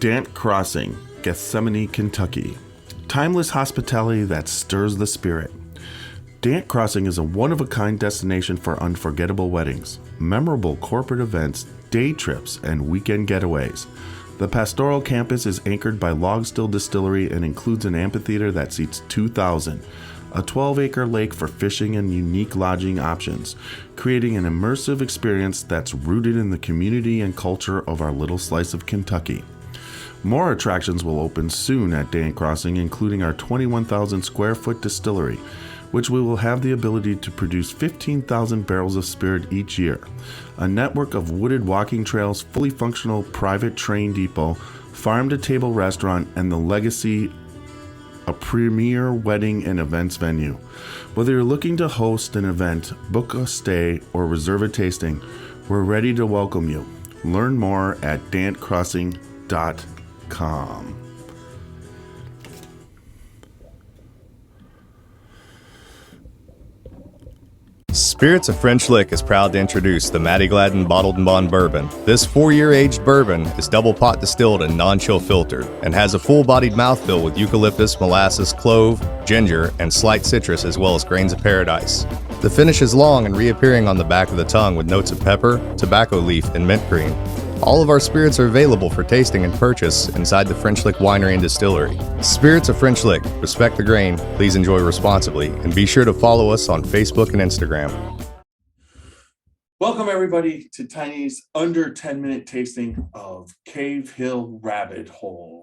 Dant Crossing, Gethsemane, Kentucky. Timeless hospitality that stirs the spirit. Dant Crossing is a one-of-a-kind destination for unforgettable weddings, memorable corporate events, day trips, and weekend getaways. The pastoral campus is anchored by Log-Still Distillery and includes an amphitheater that seats 2,000, a 12-acre lake for fishing and unique lodging options, creating an immersive experience that's rooted in the community and culture of our little slice of Kentucky. More attractions will open soon at Dant Crossing, including our 21,000 square foot distillery, which we will have the ability to produce 15,000 barrels of spirit each year, a network of wooded walking trails, fully functional private train depot, farm-to-table restaurant, and the Legacy, a premier wedding and events venue. Whether you're looking to host an event, book a stay, or reserve a tasting, we're ready to welcome you. Learn more at dantcrossing.com. Spirits of French Lick is proud to introduce the Matty Gladden Bottled and Bond Bourbon. This 4-year aged bourbon is double pot distilled and non-chill filtered, and has a full-bodied mouthfeel with eucalyptus, molasses, clove, ginger, and slight citrus, as well as grains of paradise. The finish is long and reappearing on the back of the tongue with notes of pepper, tobacco leaf, and mint cream. All of our spirits are available for tasting and purchase inside the French Lick Winery and Distillery. Spirits of French Lick. Respect the grain, please enjoy responsibly, and be sure to follow us on Facebook and Instagram. Welcome everybody to Tiny's under 10-minute tasting of Cavehill Rabbit Hole.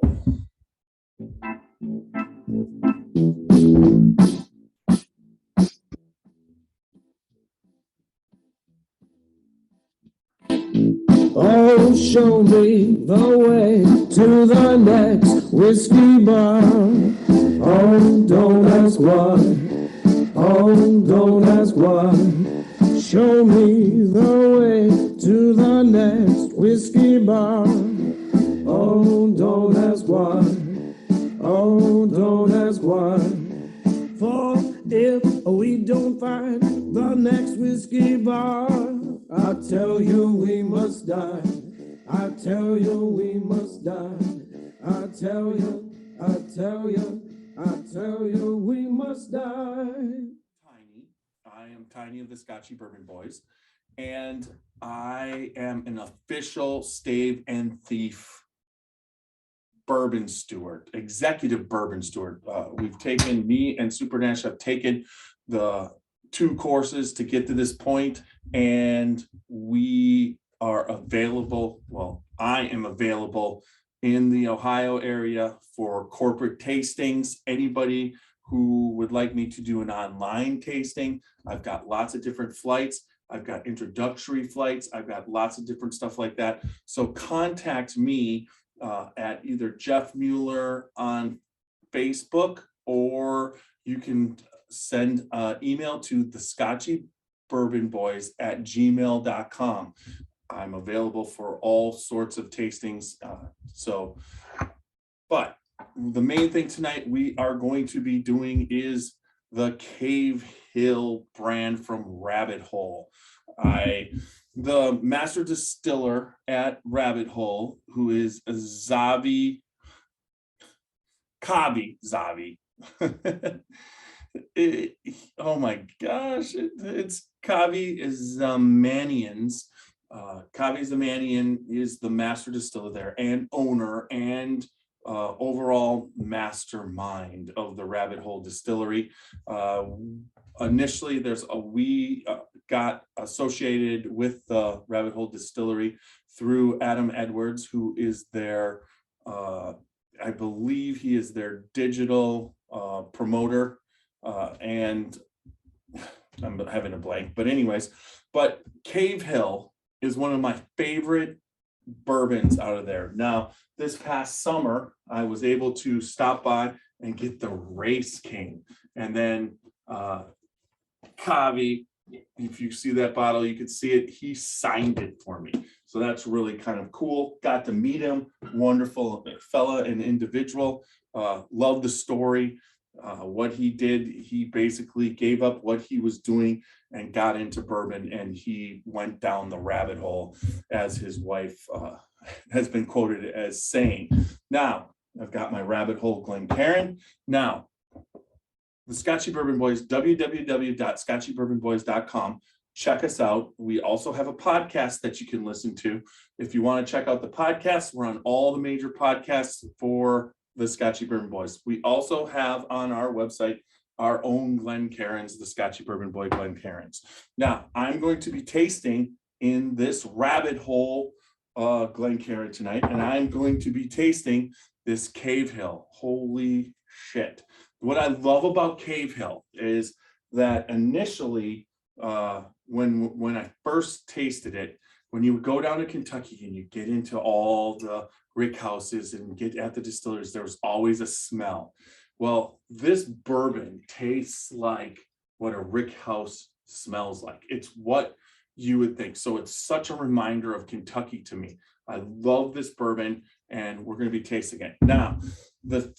Oh, show me the way to the next whiskey bar. Oh, don't ask why. Oh, don't ask why. Show me the way to the next whiskey bar. Oh, don't ask why. Oh, don't ask why. For if we don't find the next whiskey bar, I tell you we must die. I tell you we must die. I tell you we must die. Tiny. I am Tiny of the Scotchy Bourbon Boys, and I am an official Stave and Thief bourbon steward, executive bourbon steward. Me and Super Nash have taken the 2 courses to get to this point, and we are available. Well, I am available in the Ohio area for corporate tastings. Anybody who would like me to do an online tasting, I've got lots of different flights. I've got introductory flights. I've got lots of different stuff like that. So contact me at either Jeff Mueller on Facebook, or you can send email to the Scotchy Bourbon Boys at gmail.com. I'm available for all sorts of tastings. But the main thing tonight we are going to be doing is the Cavehill brand from Rabbit Hole. The master distiller at Rabbit Hole, who is Zavi. Oh my gosh, it's Kavi Zamanian's. Kavi Zamanian is the master distiller there and owner and overall mastermind of the Rabbit Hole Distillery. Initially, we got associated with the Rabbit Hole Distillery through Adam Edwards, who is their, I believe he is their digital promoter. And I'm having a blank, but anyways, Cavehill is one of my favorite bourbons out of there. Now, this past summer, I was able to stop by and get the Race King. And then Kavi, if you see that bottle, you could see it, he signed it for me. So that's really kind of cool. Got to meet him, wonderful fella and individual. Love the story. What he did, he basically gave up what he was doing and got into bourbon, and he went down the rabbit hole, as his wife has been quoted as saying. Now, I've got my Rabbit Hole Glencairn. Now, the Scotchy Bourbon Boys, www.scotchybourbonboys.com. Check us out. We also have a podcast that you can listen to. If you want to check out the podcast, we're on all the major podcasts for the Scotchy Bourbon Boys. We also have on our website our own Glencairns, the Scotchy Bourbon Boy Glencairns. Now, I'm going to be tasting in this Rabbit Hole Glencairn tonight, and I'm going to be tasting this Cavehill. Holy shit. What I love about Cavehill is that initially, when I first tasted it, when you would go down to Kentucky and you get into all the rick houses and get at the distilleries, there was always a smell. Well, this bourbon tastes like what a rick house smells like. It's what you would think. So it's such a reminder of Kentucky to me. I love this bourbon, and we're going to be tasting it. Now, the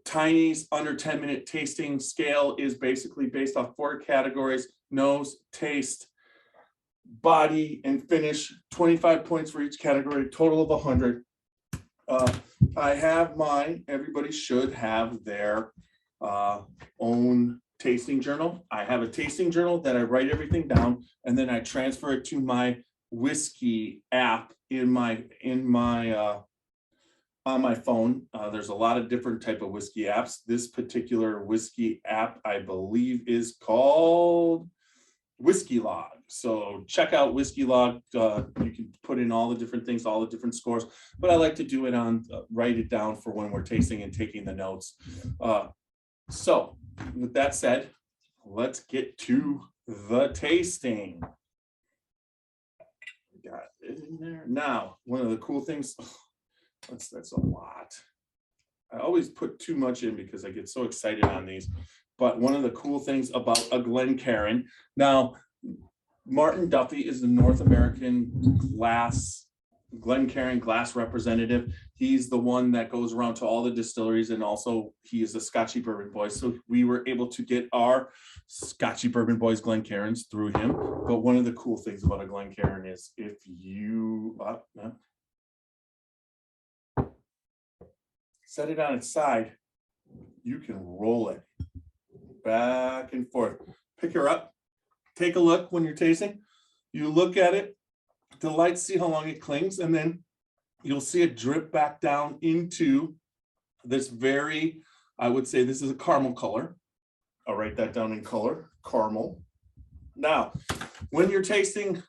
Tiny's under 10-minute tasting scale is basically based off 4 categories: nose, taste, body, and finish. 25 points for each category, total of 100. I have mine. Everybody should have their own tasting journal. I have a tasting journal that I write everything down, and then I transfer it to my whiskey app on my phone. There's a lot of different type of whiskey apps. This particular whiskey app, I believe, is called Whiskey Log. So check out Whiskey Log. You can put in all the different things, all the different scores, but I like to do it on, write it down for when we're tasting and taking the notes. So with that said, let's get to the tasting. Got it in there. Now, one of the cool things, that's a lot. I always put too much in because I get so excited on these. But one of the cool things about a Glencairn, now Martin Duffy is the North American Glencairn glass representative. He's the one that goes around to all the distilleries, and also he is a Scotchy Bourbon Boy. So we were able to get our Scotchy Bourbon Boys Glencairns through him. But one of the cool things about a Glencairn is if you set it on its side, you can roll it back and forth. Pick her up, take a look when you're tasting. You look at it, delight, see how long it clings, and then you'll see it drip back down into this very, I would say this is a caramel color. I'll write that down in color, caramel. Now, when you're tasting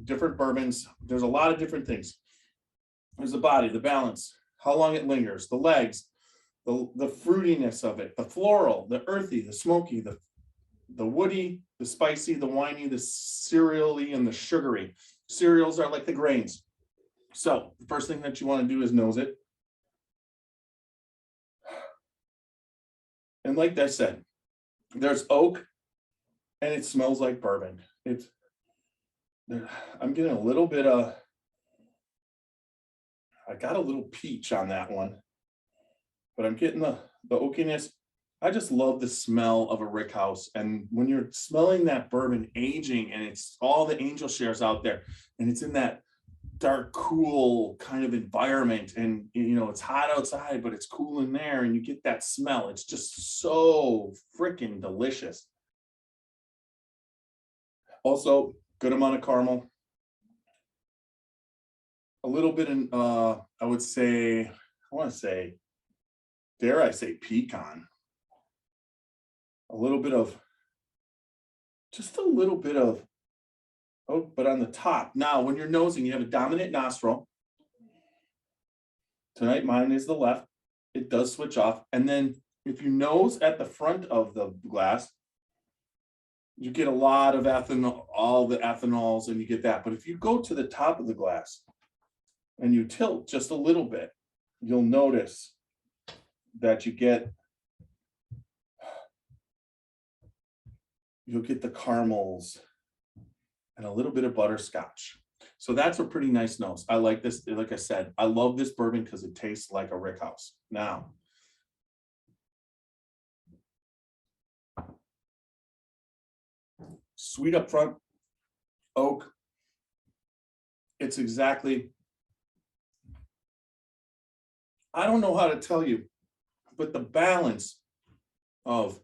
different bourbons, there's a lot of different things. There's the body, the balance, how long it lingers, the legs, the fruitiness of it, the floral, the earthy, the smoky, the woody, the spicy, the winey, the cereally, and the sugary. Cereals are like the grains. So the first thing that you want to do is nose it. And like I said, there's oak, and it smells like bourbon. I'm getting a little bit of, I got a little peach on that one, but I'm getting the oakiness. I just love the smell of a rick house. And when you're smelling that bourbon aging, and it's all the angel shares out there, and it's in that dark, cool kind of environment, and it's hot outside, but it's cool in there, and you get that smell. It's just so freaking delicious. Also, good amount of caramel. A little bit in, I want to say, dare I say, pecan. Just a little bit of oak, but on the top. Now, when you're nosing, you have a dominant nostril. Tonight, mine is the left. It does switch off. And then if you nose at the front of the glass, you get a lot of ethanol, all the ethanols, and you get that. But if you go to the top of the glass and you tilt just a little bit, you'll notice that you'll get the caramels and a little bit of butterscotch. So that's a pretty nice nose. I like this. Like I said, I love this bourbon because it tastes like a rick house. Now, sweet up front, oak, it's exactly, I don't know how to tell you, but the balance of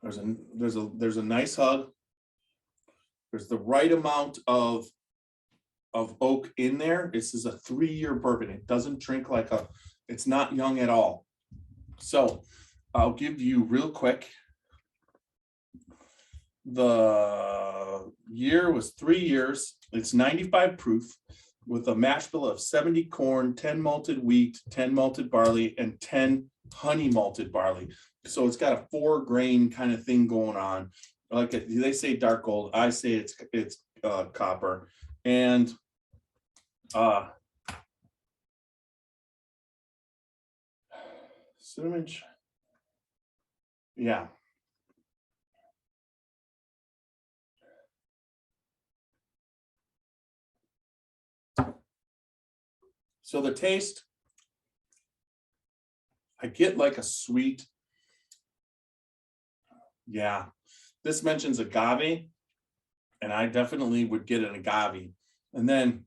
there's a nice hug. There's the right amount of oak in there. This is a 3-year bourbon. It doesn't drink like it's not young at all. So I'll give you real quick. The year was 3 years. It's 95 proof with a mash bill of 70 corn, 10 malted wheat, 10 malted barley, and 10 honey malted barley. So it's got a 4-grain kind of thing going on. Like they say dark gold, I say it's copper. And cinnamon, yeah. So the taste, I get like a sweet, yeah. This mentions agave, and I definitely would get an agave. And then,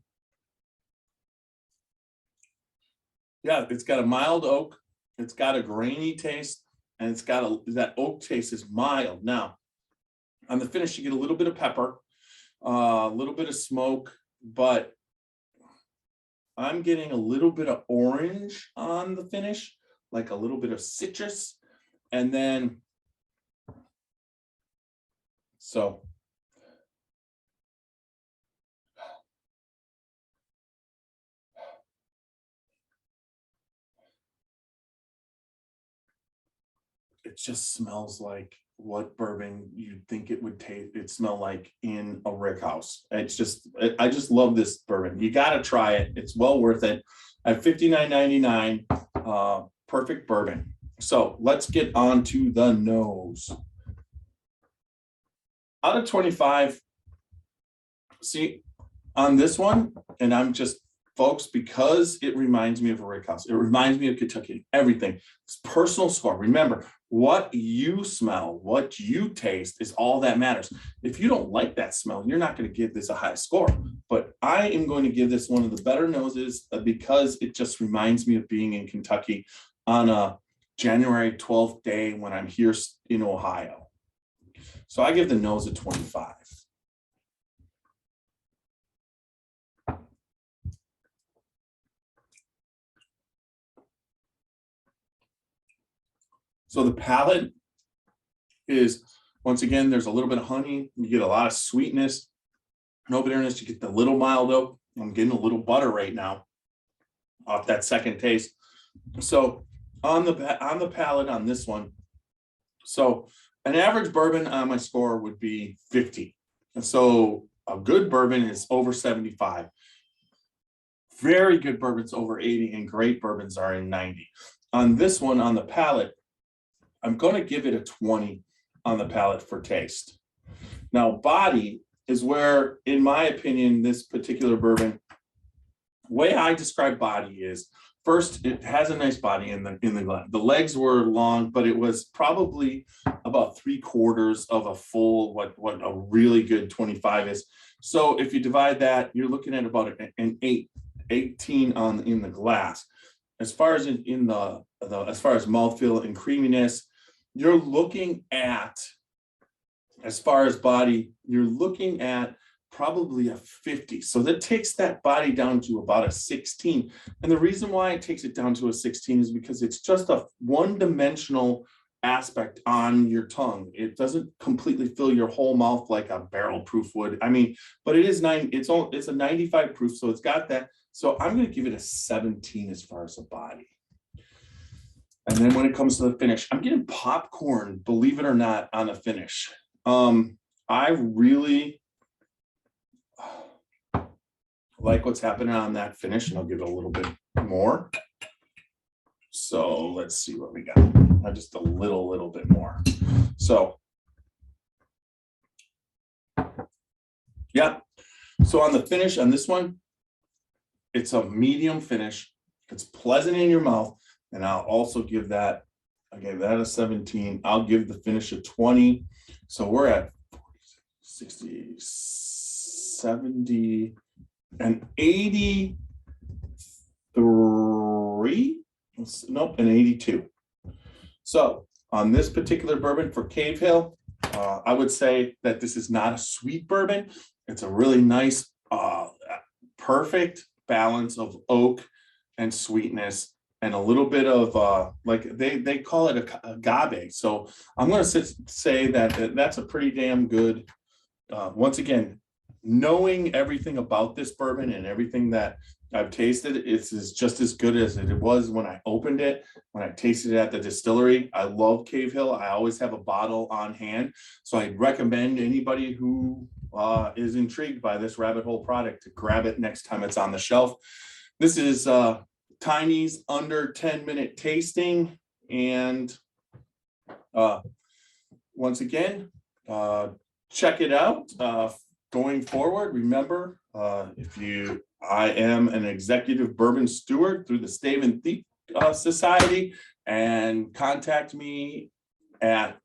yeah, it's got a mild oak, it's got a grainy taste, and it's got that oak taste is mild. Now, on the finish, you get a little bit of pepper, a little bit of smoke, but I'm getting a little bit of orange on the finish, like a little bit of citrus, and then so it just smells like what bourbon you'd think it would taste. It smell like in a rick house. It's just, I just love this bourbon. You got to try it. It's well worth it. At $59.99, perfect bourbon. So let's get on to the nose. Out of 25, see on this one, and I'm just, folks, because it reminds me of a rick house. It reminds me of Kentucky, everything. It's personal score. Remember, what you smell, what you taste is all that matters. If you don't like that smell, you're not going to give this a high score. But I am going to give this one of the better noses because it just reminds me of being in Kentucky on a January 12th day when I'm here in Ohio. So I give the nose a 25. So the palate is, once again, there's a little bit of honey. You get a lot of sweetness, no bitterness. You get the little mild oak. I'm getting a little butter right now off that second taste. So on the palate on this one, so an average bourbon on my score would be 50. And so a good bourbon is over 75. Very good bourbons over 80, and great bourbons are in 90. On this one, on the palate, I'm going to give it a 20 on the palate for taste. Now, body is where, in my opinion, this particular bourbon, the way I describe body is, first, it has a nice body in the glass. The legs were long, but it was probably about 3/4 of a full, what a really good 25 is. So if you divide that, you're looking at about an 18 in the glass. As far as as far as mouthfeel and creaminess, you're looking at, as far as body, you're looking at probably a 50. So that takes that body down to about a 16. And the reason why it takes it down to a 16 is because it's just a one-dimensional aspect on your tongue. It doesn't completely fill your whole mouth like a barrel proof would. I mean, but it is it's a 95 proof, so it's got that. So I'm going to give it a 17 as far as the body. And then when it comes to the finish, I'm getting popcorn, believe it or not, on the finish. I really like what's happening on that finish, and I'll give it a little bit more. So let's see what we got. Just a little bit more. So, yeah. So on the finish on this one, it's a medium finish. It's pleasant in your mouth. And I'll also give that, I gave that a 17. I'll give the finish a 20. So we're at 40, 60, 70, an 83. Nope, an 82. So on this particular bourbon for Cavehill, I would say that this is not a sweet bourbon. It's a really nice, perfect balance of oak and sweetness, and a little bit of like they call it a agave. So I'm going to say that that's a pretty damn good. Once again, knowing everything about this bourbon and everything that I've tasted, it's just as good as it was when I opened it, when I tasted it at the distillery. I love Cavehill. I always have a bottle on hand. So I recommend anybody who is intrigued by this Rabbit Hole product to grab it next time it's on the shelf. This is Tiny's under 10-minute tasting. And once again, check it out. Going forward, remember, I am an executive bourbon steward through the Stave and Thief Society, and contact me at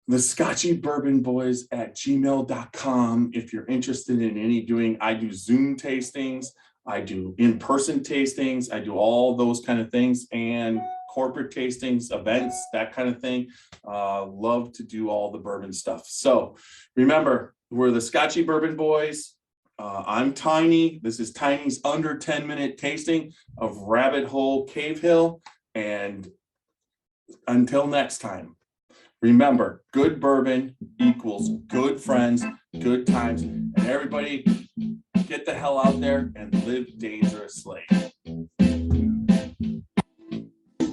the Scotchy Bourbon Boys at gmail.com if you're interested in I do Zoom tastings, I do in-person tastings, I do all those kind of things, and corporate tastings, events, that kind of thing. Love to do all the bourbon stuff. So remember, we're the Scotchy Bourbon Boys. I'm Tiny. This is Tiny's under 10-minute tasting of Rabbit Hole Cavehill. And until next time, remember, good bourbon equals good friends, good times, and everybody get the hell out there and live dangerously.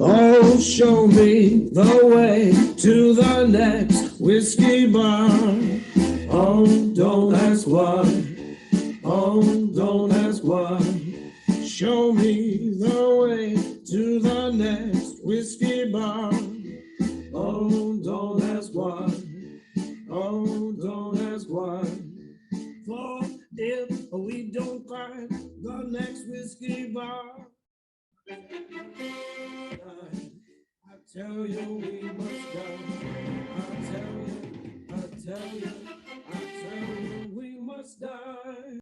Oh, show me the way to the next whiskey bar. Oh, don't ask why. Oh, don't ask why. Show me the way to the next whiskey bar. Oh, don't ask why. Oh, don't ask why. For if we don't find the next whiskey bar, I tell you we must go. I tell you we must die.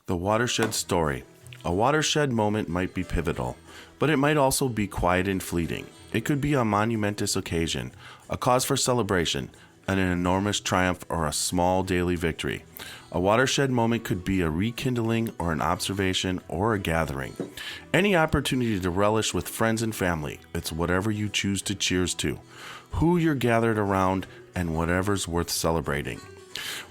The Watershed Story. A watershed moment might be pivotal, but it might also be quiet and fleeting. It could be a monumentous occasion, a cause for celebration, an enormous triumph, or a small daily victory. A watershed moment could be a rekindling or an observation or a gathering. Any opportunity to relish with friends and family. It's whatever you choose to cheers to, who you're gathered around, and whatever's worth celebrating.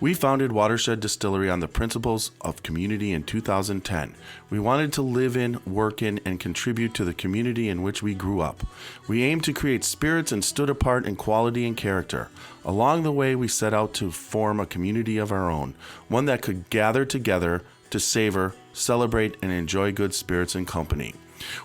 We founded Watershed Distillery on the principles of community in 2010. We wanted to live in, work in, and contribute to the community in which we grew up. We aimed to create spirits and stood apart in quality and character. Along the way, we set out to form a community of our own, one that could gather together to savor, celebrate, and enjoy good spirits and company.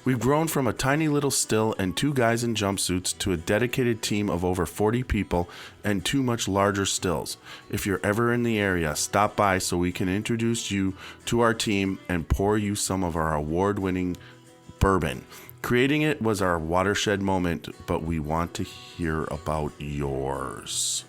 We've grown from a tiny little still and 2 guys in jumpsuits to a dedicated team of over 40 people and 2 much larger stills. If you're ever in the area, stop by so we can introduce you to our team and pour you some of our award-winning bourbon. Creating it was our watershed moment, but we want to hear about yours.